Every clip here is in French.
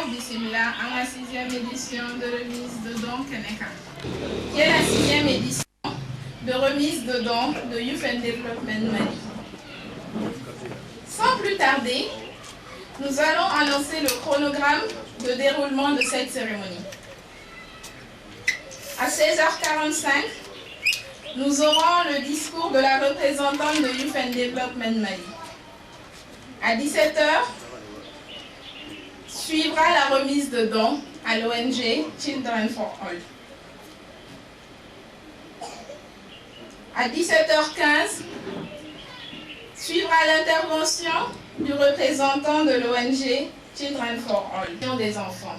Bismillah à la 6e édition de remise de dons Keneka, qui est la 6e édition de remise de dons de Youth and Development Mali. Sans plus tarder, nous allons annoncer le chronogramme de déroulement de cette cérémonie. À 16h45, nous aurons le discours de la représentante de Youth and Development Mali. À 17h, suivra la remise de dons à l'ONG Children for All. À 17h15, suivra l'intervention du représentant de l'ONG Children for All, des enfants.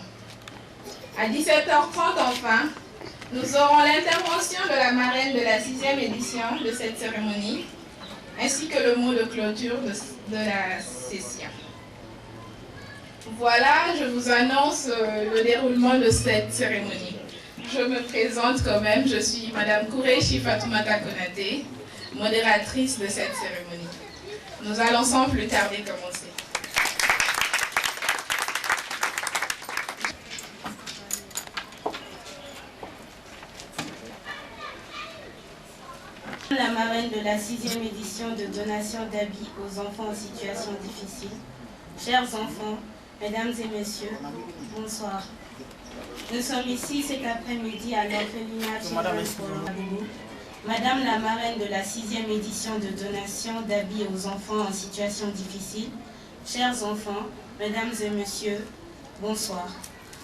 À 17h30 enfin, nous aurons l'intervention de la marraine de la 6e édition de cette cérémonie, ainsi que le mot de clôture de la session. Voilà, je vous annonce le déroulement de cette cérémonie. Je me présente quand même, je suis Madame Kourechi Fatoumata Konaté, modératrice de cette cérémonie. Nous allons sans plus tarder commencer. La marraine de la 6e édition de donation d'habits aux enfants en situation difficile. Chers enfants, mesdames et messieurs, bonsoir. Nous sommes ici cet après-midi à l'orphelinat Children for All. Madame la marraine de la 6e édition de donation d'habits aux enfants en situation difficile. Chers enfants, mesdames et messieurs, bonsoir.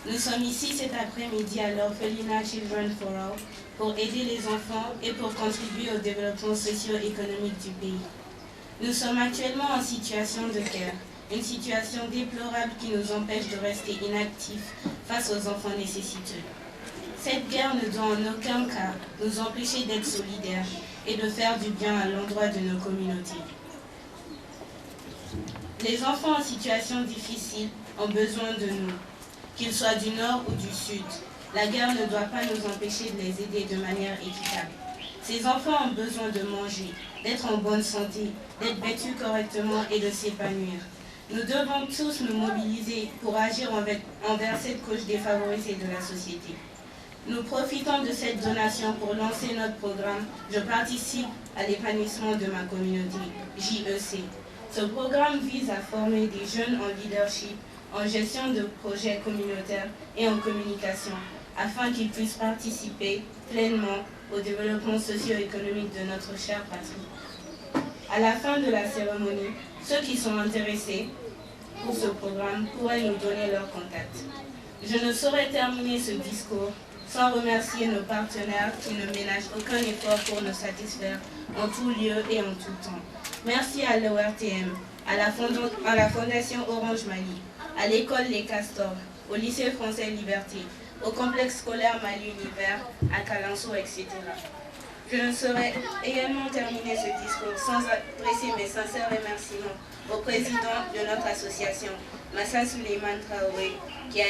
Nous sommes ici cet après-midi à l'orphelinat Children for All pour aider les enfants et pour contribuer au développement socio-économique du pays. Nous sommes actuellement en situation de guerre, une situation déplorable qui nous empêche de rester inactifs face aux enfants nécessiteux. Cette guerre ne doit en aucun cas nous empêcher d'être solidaires et de faire du bien à l'endroit de nos communautés. Les enfants en situation difficile ont besoin de nous, qu'ils soient du nord ou du sud. La guerre ne doit pas nous empêcher de les aider de manière équitable. Ces enfants ont besoin de manger, d'être en bonne santé, d'être vêtus correctement et de s'épanouir. Nous devons tous nous mobiliser pour agir envers cette couche défavorisée de la société. Nous profitons de cette donation pour lancer notre programme « Je participe à l'épanouissement de ma communauté » JEC. Ce programme vise à former des jeunes en leadership, en gestion de projets communautaires et en communication, afin qu'ils puissent participer pleinement au développement socio-économique de notre chère patrie. À la fin de la cérémonie, ceux qui sont intéressés pour ce programme pourraient nous donner leurs contacts. Je ne saurais terminer ce discours sans remercier nos partenaires qui ne ménagent aucun effort pour nous satisfaire en tout lieu et en tout temps. Merci à l'ORTM, à la Fondation Orange Mali, à l'école Les Castors, au lycée français Liberté, au complexe scolaire Mali Univers, à Calanso, etc. Je ne saurais également terminer ce discours sans adresser mes sincères remerciements au président de notre association, Massa Suleiman Traoré, qui a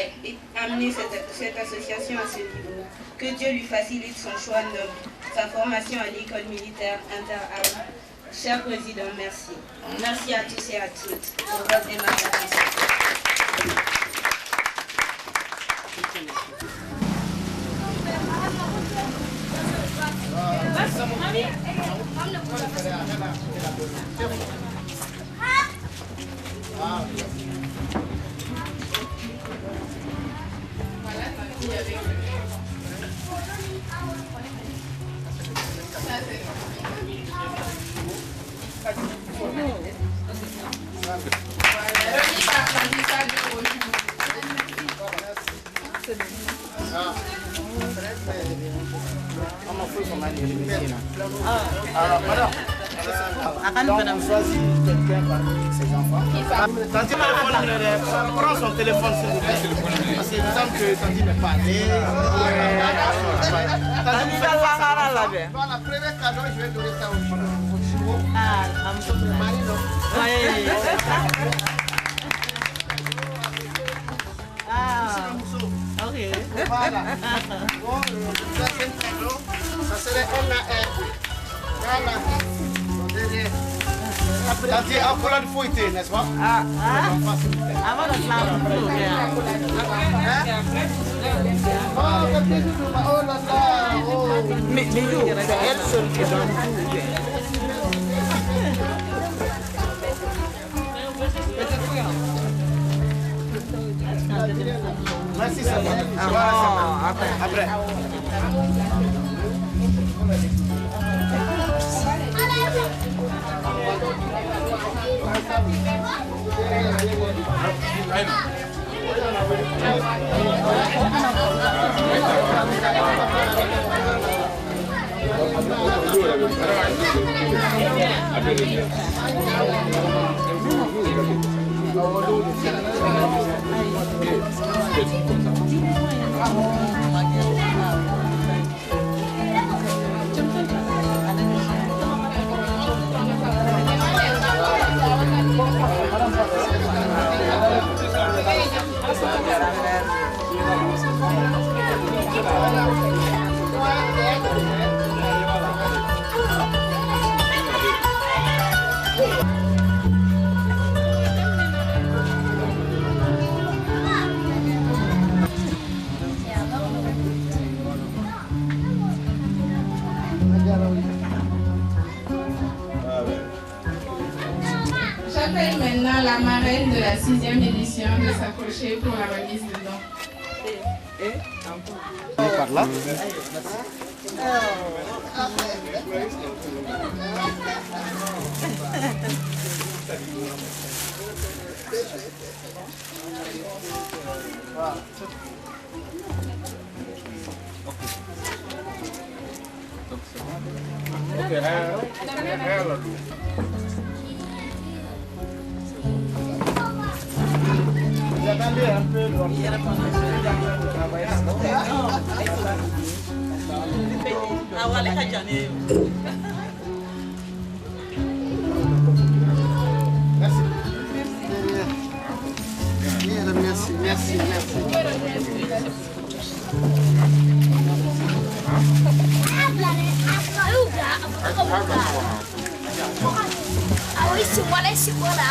amené cette association à ce niveau. Que Dieu lui facilite son choix noble, sa formation à l'école militaire inter-armes. Cher président, merci. Merci à tous et à toutes pour votre aimable attention. Madame choisit quelqu'un parmi ses enfants. Tanti prends son téléphone s'il vous plaît. Parce qu'il me semble que Tanti n'est pas né. Dans la première cadeau, je vais donner ça au jumeau. Marino. Ok. Voilà. Bon, le deuxième cadeau, ça serait un à un. Voilà. Derrière. Tati, après il faut été, n'est-ce pas? Avant de mais c'est elle seule qui donne tout. Merci, ça va. Après. J'appelle maintenant la marraine de la 6e édition de s'approcher pour la remise de dons. Par là. Attendez un peu. Merci. Ah oui, c'est moi là.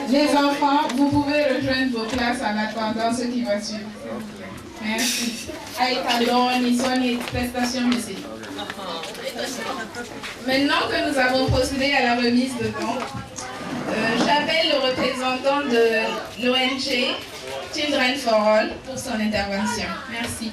Les enfants, vous pouvez rejoindre vos classes en attendant ce qui va suivre. Merci. Maintenant que nous avons procédé à la remise de dons, j'appelle le représentant de l'ONG Children for All pour son intervention. Merci.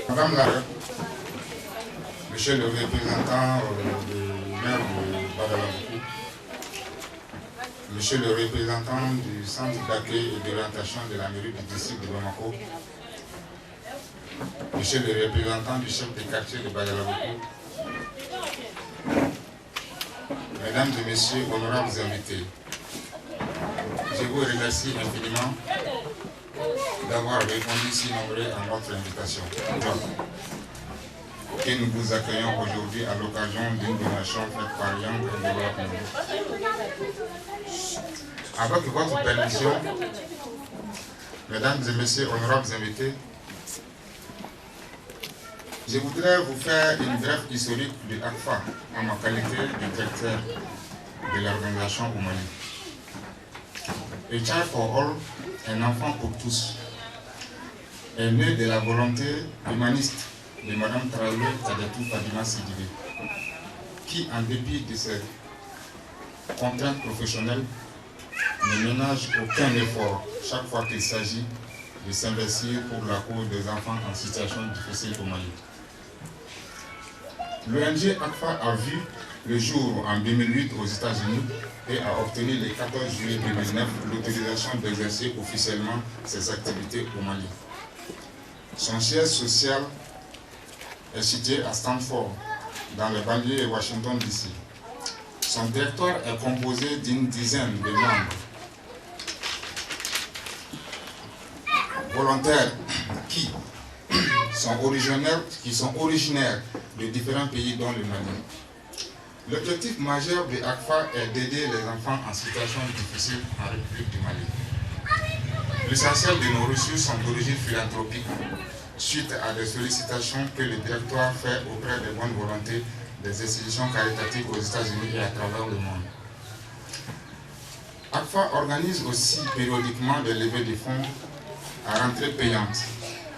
Madame la Monsieur le représentant du maire de Badalaboukou, Monsieur le représentant du centre d'accueil et d'orientation de la mairie du district de Bamako, Monsieur le représentant du chef de quartier de Badalaboukou, Mesdames et Messieurs, honorables invités, je vous remercie infiniment d'avoir répondu si nombreux à notre invitation. Et nous vous accueillons aujourd'hui à l'occasion d'une donation faite par Young Development. Avec votre permission, Mesdames et Messieurs, honorables invités, je voudrais vous faire une brève historique de ACFA en ma qualité de directeur de l'organisation au Mali. A Child for All, un enfant pour tous, est né de la volonté humaniste de Mme Traoré Tadatou Fadima Sidibé, qui, en dépit de ses contraintes professionnelles, ne ménage aucun effort chaque fois qu'il s'agit de s'investir pour la cause des enfants en situation difficile au Mali. L'ONG ACFA a vu le jour en 2008 aux États-Unis et a obtenu le 14 juillet 2009 l'autorisation d'exercer officiellement ses activités au Mali. Son siège social est situé à Stanford, dans le banlieue de Washington DC. Son directoire est composé d'une dizaine de membres volontaires qui sont originaires de différents pays dont le Mali. L'objectif majeur de ACFA est d'aider les enfants en situation difficile en République du Mali. L'essentiel de nos ressources sont d'origine philanthropique, suite à des sollicitations que le directoire fait auprès des bonnes volontés des institutions caritatives aux États-Unis et à travers le monde. ACFA organise aussi périodiquement des levées de fonds à rentrée payante.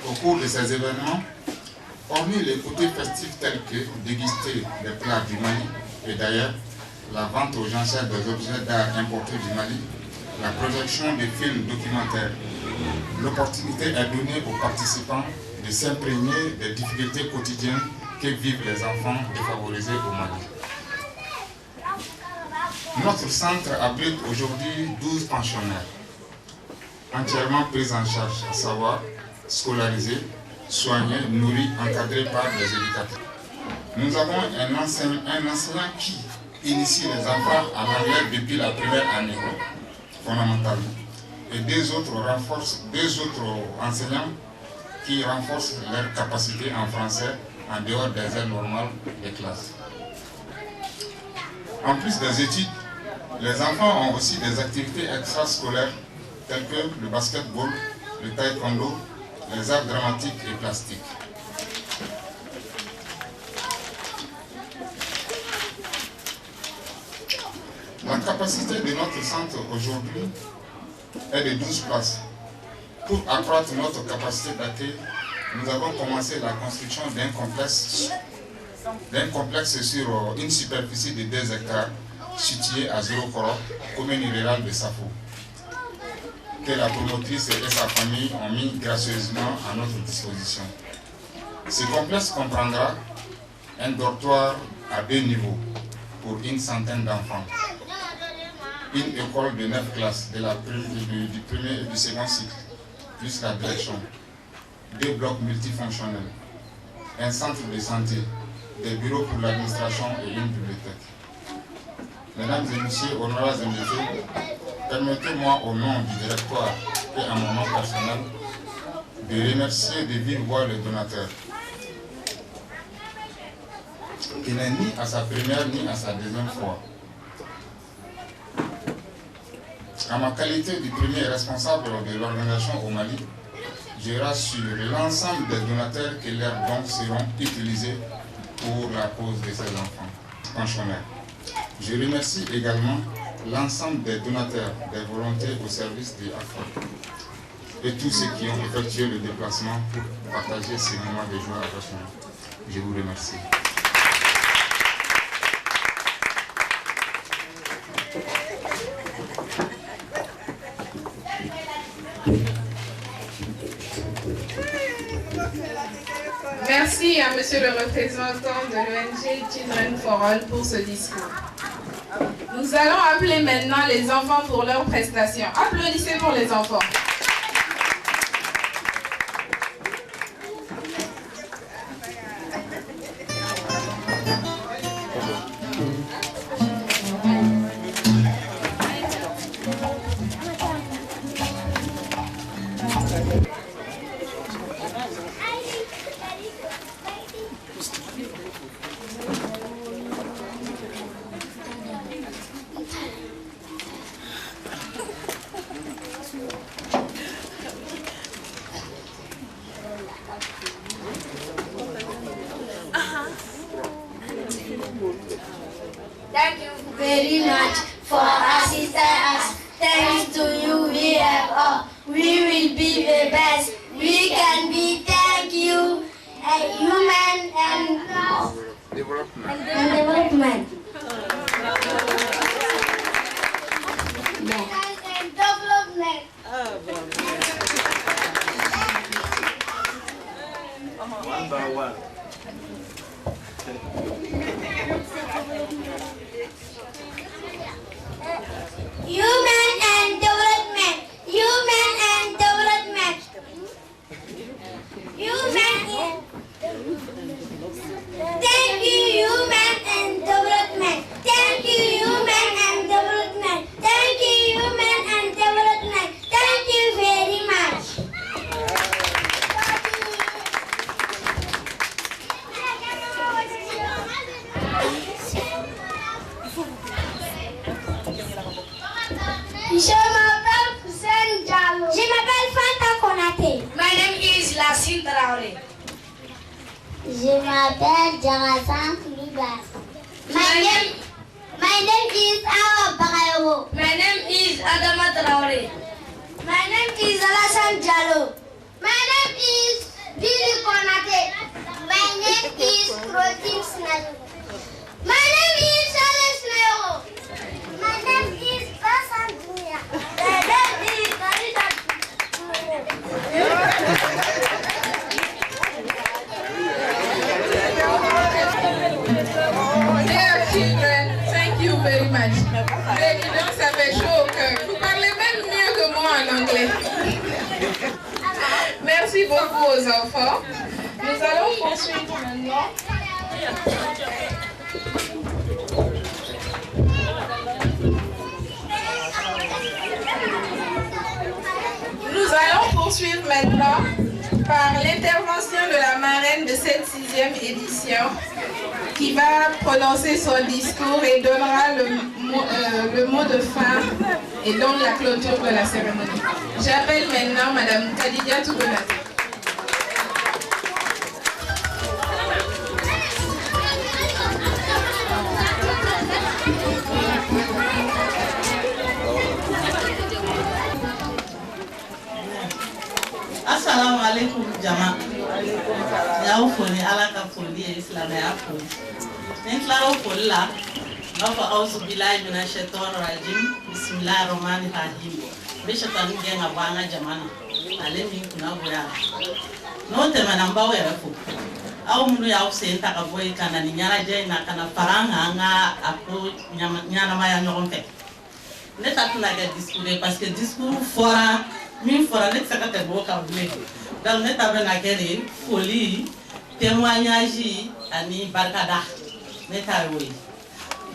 Au cours de ces événements, hormis les côtés festifs tels que déguster des plats du Mali et d'ailleurs, la vente aux enchères des objets d'art importés du Mali, la projection des films documentaires, l'opportunité est donnée aux participants de s'imprégner des difficultés quotidiennes que vivent les enfants défavorisés au Mali. Notre centre abrite aujourd'hui 12 pensionnaires, entièrement pris en charge, à savoir scolarisés, soignés, nourris, encadrés par des éducateurs. Nous avons un enseignant qui initie les enfants en anglais depuis la première année fondamentale et deux autres enseignants qui renforcent leurs capacités en français en dehors des heures normales des classes. En plus des études, les enfants ont aussi des activités extrascolaires telles que le basketball, le taekwondo, les arts dramatiques et plastiques. La capacité de notre centre aujourd'hui est de 12 places. Pour accroître notre capacité d'accueil, nous avons commencé la construction d'un complexe sur une superficie de 2 hectares situé à Zéro-Koro, commune rurale de Safo, que la promotrice et sa famille ont mis gracieusement à notre disposition. Ce complexe comprendra un dortoir à 2 niveaux pour une centaine d'enfants, une école de 9 classes du premier et du second cycle, plus la direction, 2 blocs multifonctionnels, un centre de santé, des bureaux pour l'administration et une bibliothèque. Mesdames et messieurs, honorables invités, permettez-moi au nom du directoire et à mon nom personnel de remercier de vive voix le donateur, qui n'est ni à sa première ni à sa deuxième fois. En ma qualité du premier responsable de l'organisation au Mali, je rassure l'ensemble des donateurs que leurs dons seront utilisés pour la cause de ces enfants pensionnaires. Je remercie également l'ensemble des donateurs, des volontaires au service de ACFA et tous ceux qui ont effectué le déplacement pour partager ces moments de joie avec moi. Je vous remercie. Merci à monsieur le représentant de l'ONG Children for All pour ce discours. Nous allons appeler maintenant les enfants pour leurs prestations. Applaudissez pour les enfants. Thank you very much for assisting us. Thanks to you, we have all. We will be the best. We can be. Thank you, a human and development. One by one. Human and development. Human and development. Human. Thank you, human and development. Thank you, human and development. Thank you, human and development. Thank you very much. Je m'appelle Fanta Konaté. My name is Lassine Traoré. Je m'appelle Jarasan Libas. My name is Awa Bagayogo. My name is Adama Traoré. My name is Alassane Diallo. My name is Billy Konaté. My name is Rotim Snayo. My name is Saleh Snayo. My name is Basan Dunia. My name is Farida. Dear children, thank you very much. Les guidons, ça fait chaud au cœur. Vous parlez même mieux que moi en anglais. Merci beaucoup aux enfants. Nous allons poursuivre maintenant. Nous allons poursuivre maintenant par l'intervention de la marraine de cette 6e édition qui va prononcer son discours et donnera le mot de fin et donc la clôture de la cérémonie. J'appelle maintenant Madame Khadija Tougonaté. Assalamu alaikum jama. Ya ufoni alaka foli islam ya foli. Niklaro folla. Nafa auzu billahi minash shaitanir rajim. Bismillahir rahmanir rahim. Bishatan genga banga jamana. Alemi kuna goya. No tema namba wera fu. Au munu ya usenta ka boy kana ni nyara je na kana faranga nga apo nyana maya nyompe. Neta tuna ga discours parce que discours fora min fora nek sakata boka vle dal neta bena kere folie témoignage ani barkada neta oui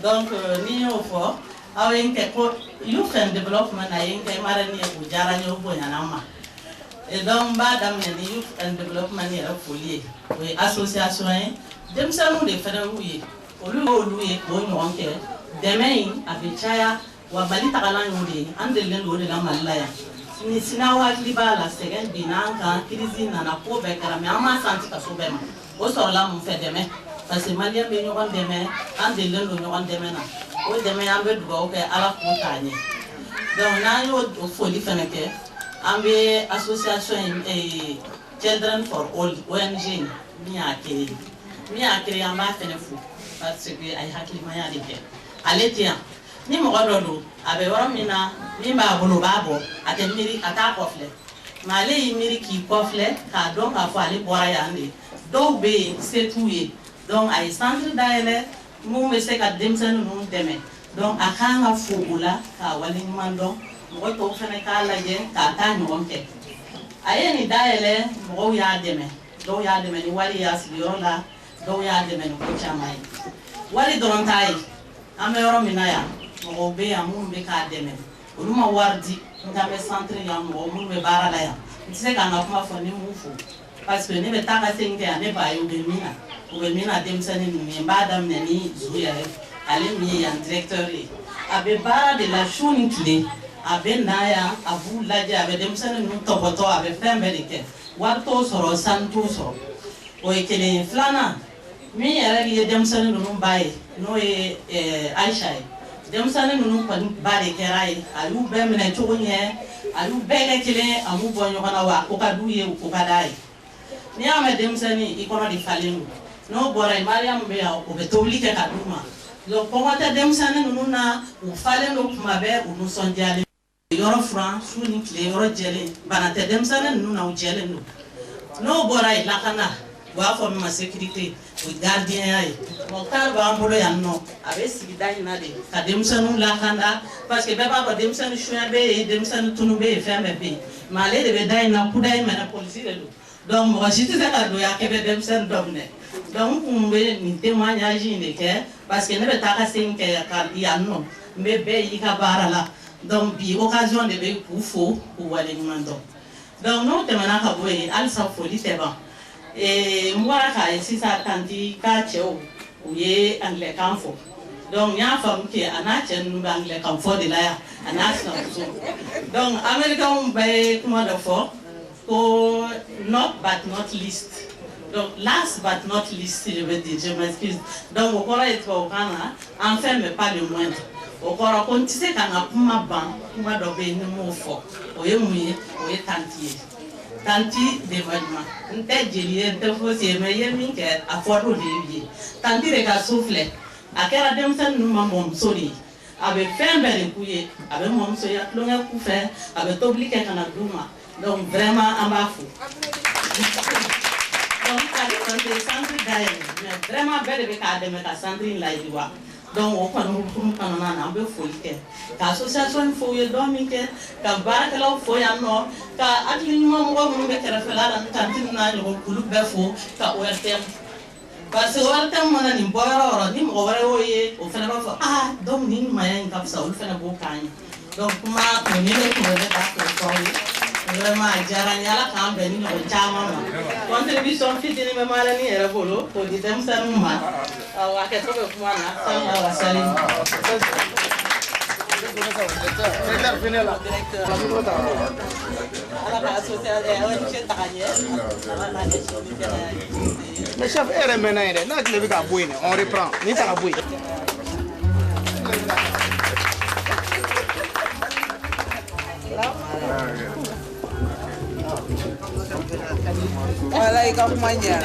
donc ni yo fo awen ke ko youth and development ayen ke marani e bujara nyo bonya nama et donc ba dam ni youth and development ya folie oui association dem sanu de fere oui olu ko nyonke demain abichaya wa bali takala nyode andelen lo de la malaya ni sinawa libala second binanka krizi na na ko be kara me ama santi ka so be ma o so la mu fe deme parce que malia be nyogon deme andelen lo nyogon deme na o deme ambe dugo ke ala ko tanye donc na yo foli feneke ambe association children for all ONG mi akere amba fenefu parce que ay hakli ma ya de ke aletia ni mo gododo abe woro mina ni ba bolo babo atemiri ata kofle male yimiri ki kofle ka donc a fo ale bora yande do be setuye donc ay centre daele mo me se ka demsen no deme donc akanga fugula ka wali mando mo to fene ka laje ka ta nyonke ayeni daele mo ya deme do ya deme ni wali ya siyola do ya deme no ko chamai wali dorontai ame woro mina ya mo be amun be ka deme uruma wardi ngame centre ya mo mun be bara la ya ntse kana kuma fo ni mufu parce que ne be taka senge ane ba yo be mina demsani ni mbadam ne ni zuya ale mi ya directeur abe bara de la chunitle abe naya abu laja abe demsani nu topoto abe fembe dike warto soro santo soro o ekele flana mi yara ye demsani nu baye no e Aisha demsane nunu pan bare kerai ayu be mena chogonye ayu bege kile amu bonyo kana wa ko ka duye ko ka dai ni ame demsani ikono di falenu no boray mariam be ya o be tobli ke kaduma lo pogota dem sane nuna o fale no kuma be o no sondiale yoro fran suni kle yoro jele banate dem sane nuna o jele no boray lakana wa fo ma sécurité o gardien ay mo kar ba mbolo yanno abe sigida ina de ka dem sanu lakanda parce que be ba dem sanu chouya be dem sanu tunu be fembe be male de be dayna kuday mena police de donc moi je te ka do ya ke be dem sanu domne donc on be ni témoignage ni ke parce que ne be ta ka sen ke ka yanno me be yi ka barala donc bi occasion de be ku fo ou wale mando donc no te mana ka boye al sa foli te ba moi si ça tanti ka cheo ou ye anglican fo donc nya fam ke ana chen anglican fo de la ya ana so donc american be comment de fo ko not but not least. Donc, last but not least, je veux dire, je m'excuse. Donc, au corps est au Ghana, enfin, mais pas le moindre. Au corps, quand tu sais qu'on a ma banque, on va donner une mot fort. On est mouillé, on est tantier. Tanti d'événement. On t'a dit, on t'a faussé, mais il y a une qui a fort au début. Tanti de cas soufflé. À quel adem nous m'avons sorti. Avec fin belle couille, avec mon soya, l'on a couvert, avec obliqué qu'on a douma. Donc, vraiment, en bas fou. Donc, mais vraiment belle avec Sandrine Laïwa. Donc, on a un peu fouillé. L'association fouille dominique, car Barakala fouille en or, car Adlima Mouamou qui a fait la tantina, le Koulou Befo, car ORTM. Parce que ORTM, on a une bonne heure, ni Moraoye, au Fénabo, ah, donc, ni Mayan Capsa, ou Fénabo Kanye. Donc, moi, on est le pour vraiment, Jaranyala quand ben nous chama contribution fitini me malani era bolo to di dem sanuma wa ke to be kuma na san wa sali mais chef est maintenant na que le ka bouine on reprend ni ta bouine. Voilà, il comme manière.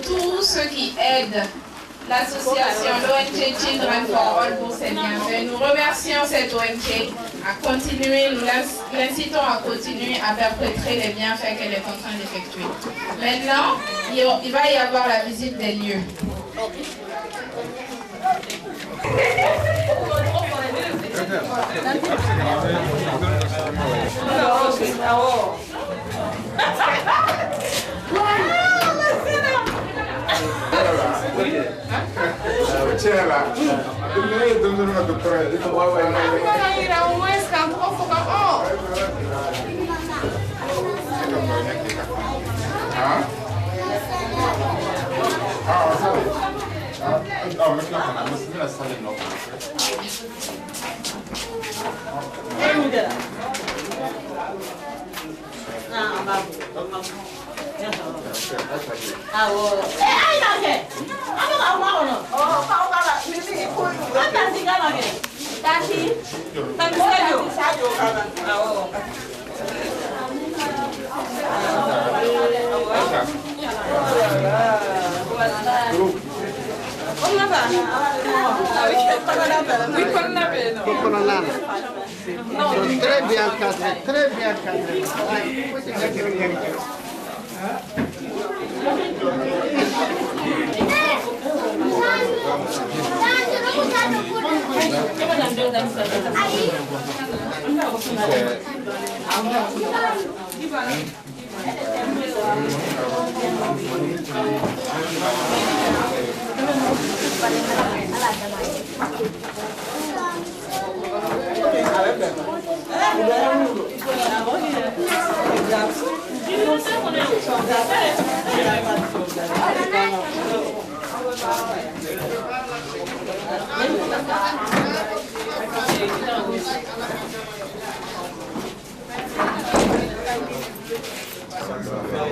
Tous ceux qui aident l'association, l'ONG Children for All pour ses bienfaits. Nous remercions cette ONG à continuer, nous l'incitons à continuer à perpétrer les bienfaits qu'elle est en train d'effectuer. Maintenant, il va y avoir la visite des lieux. Très bien cadré, très bien cadré.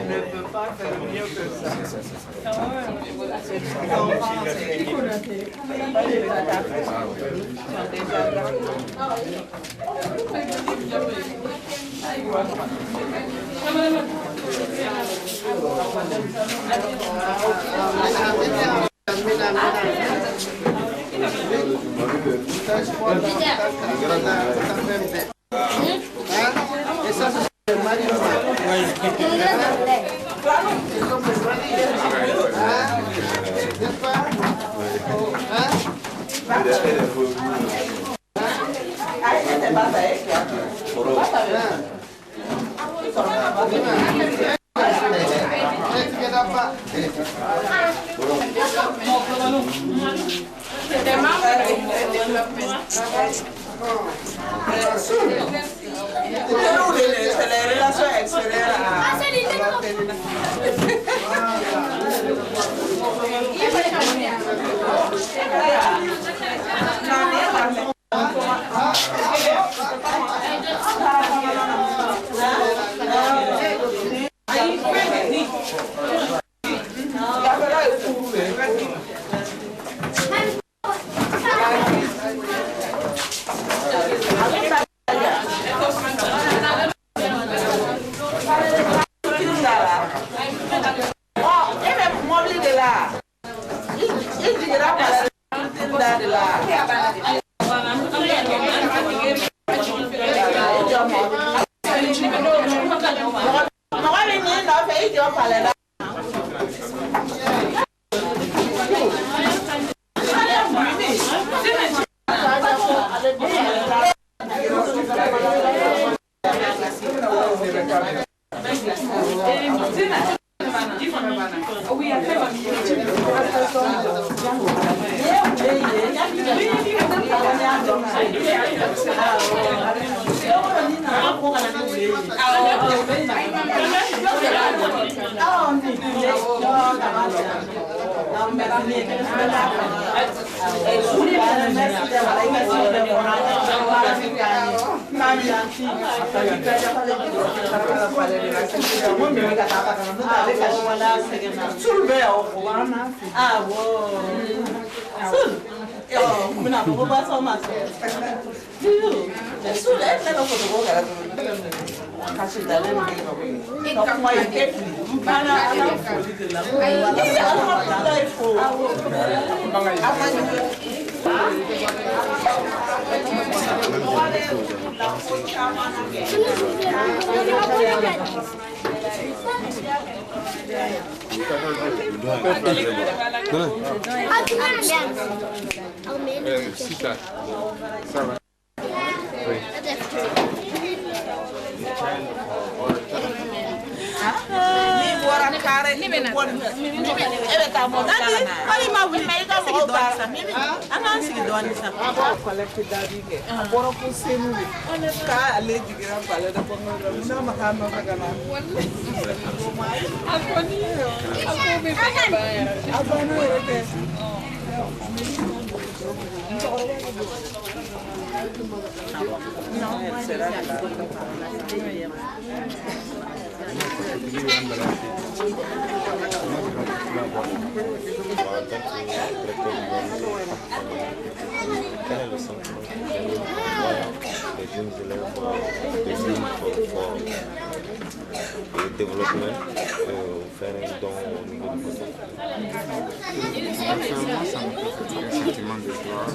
Ne peut pas va faire mieux que ça. C'est les relations extérieures développement, faire un don au niveau du côté. Actuellement, ça me fait un sentiment de joie.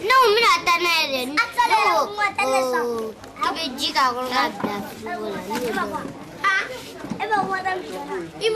Não, mira, tá nele. Tu vê diga agora. Ah, é bom,